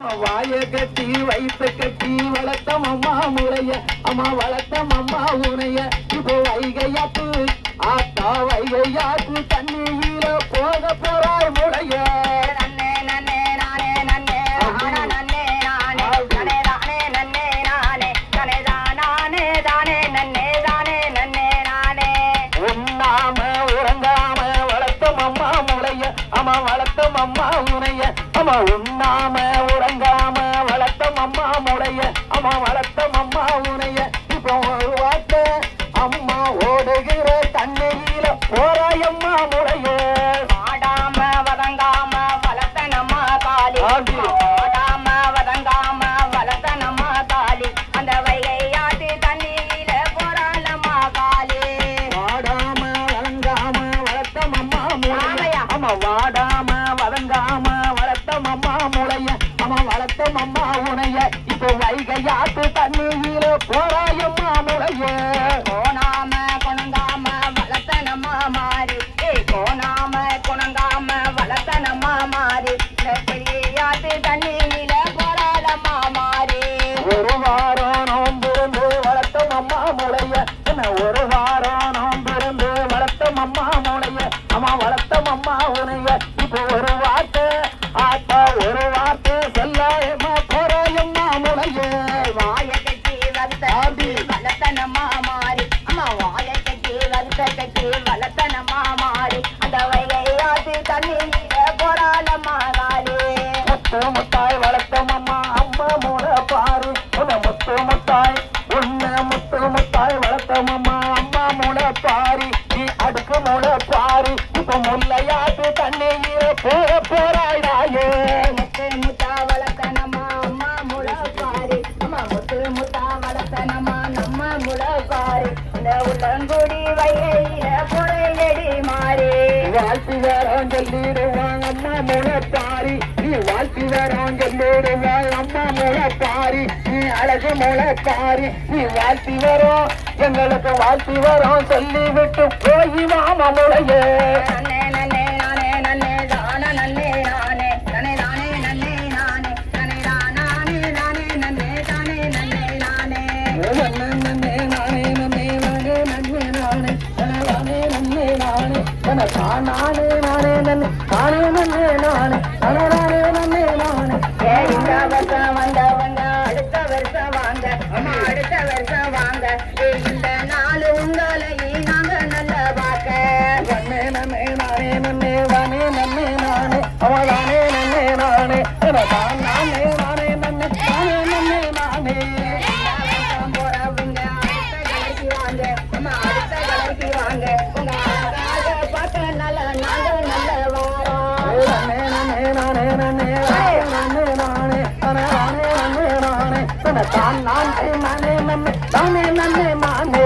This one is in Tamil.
வாய கட்டி வயிற்ற கட்டி வளர்த்தம் அம்மா முறைய அம்மா வளர்த்தம் அம்மா உனைய இப்போ வைகையாத்து ஆத்தா வைகையாத்து தண்ணியில போக போறாய் முறைய நன்னே நன்னே நானே நன்னே ஆனா நன்னே நானே நனே தானே நன்னே நானே நனே தானே தானே நன்னே தானே நன்னே நானே உண்ணாம உறங்காம வளர்த்தம் அம்மா முறைய அம்மா வளர்த்தம் அம்மா உனைய அம்மா உண்ணாம உறங்காம வளர்த்தம் அம்மா முறைய அம்மா வளர்த்தம் அம்மா உனைய இப்போ ஒரு வார்த்தை அம்மா ஓடுகிற தண்ணியில போறாயம்மா முறைய ஆடாம வதங்காம வளர்த்த நம்ம காலி ஆடாம வதங்காம வளர்த்த நம்ம காலி அந்த வைகையாத்து தண்ணியில போறாளம்மா காலி வாடாம வதங்காம வளர்த்தம் அம்மா முறைய அம்மா வாடாம வதங்காம வளர்த்தம் அம்மா முறைய அம்மா வளர்த்தம் அம்மா உனைய இப்போ வைகையாத்து தண்ணியில போறாயம்மா முறைய கோணாம குணங்காம வளர்த்த நம்ம மாறி கோணாம குணங்காம வளர்த்த நம்ம மாறி இந்த பெரியாத்து தண்ணியில போறாளம்மா மாறி ஒரு வாரம் நோம்பிருந்து வளர்த்தம் அம்மா முறைய என்ன ஒரு வாரம் நோம்பிருந்து வளர்த்தம் அம்மா முறைய அம்மா வளர்த்தம் அம்மா உனைய இப்போ ஒரு வார்த்தை ஆத்தா ஒரு வார்த்தை சொல்லாயம்மா போறாயம்மா முறைய வாய கட்டி வளர்த்த நம்ம மாறி அம்மா வாய கட்டி வளர்த்த நம்ம மாறி அந்த வைகையாத்து தண்ணியில போறாளம்மா காலி முத்து முத்தாய் வளர்த்தம் அம்மா அம்மா முறை பாரு உன்னை முத்து முத்தாய் உன்னை முத்து முத்தாய் வளர்த்தம் அம்மா அம்மா முளை பாரி நீ அடுக்கு முளை பாரு இப்ப முல்லையாட்டு தண்ணியில போக போறாயிடாயே முத்து முத்தா வளர்த்த நம்ம அம்மா முளப்பாரி அம்மா முத்து முத்தா வளர்த்த நம்ம முளப்பாரி இந்த உள்ளங்குடி வைகையில பொறையடி மாறி வாழ்த்தி வரோம் சொல்லிடுவாங்க அம்மா முளை பாரி நீ வாழ்த்தி வரோம் சொல்லிடுவாங்க அம்மா முளை பாரி நீ அழகு முளை பாரி நீ வாழ்த்தி வரோம் எங்களுக்கு வாழ்த்தி வரோம் சொல்லிவிட்டு போய் மாமா முளையே நன்னே நன்னே நானே நன்னே தான நன்னே நானே நனே தானே நன்னே நானே நனே தானே நானே நன்னே தானே நன்னே நானே நன்னே நானே நன்னே நானே நன்னே நானே நானே நன்னே நானே நானே நானே நன்னே நானே நன்னே நானே நானே நன்னே நானே இந்த வருஷம் வந்தவங்க அடுத்த வருஷம் வாங்க அம்மா அடுத்த வருஷம் வாங்க இந்த நாள் உங்களை நாங்க நல்ல பார்க்க நன்னே நன்னே நானே நன்னே நானே நன்னே நானே அவளானே நன்னே நானே நானே நானே நன்னே நானே நன்னே நானே போறவங்க அடுத்த கலைக்கு வாங்க அம்மா அடுத்த கலைக்கு வாங்க உங்க அழகாக பார்க்க நல்ல நாங்க நல்ல வாரம் நானே நானே நானே நானே நானே நானே நானே நானே நானே நான் நானே நானே நானே நானே நானே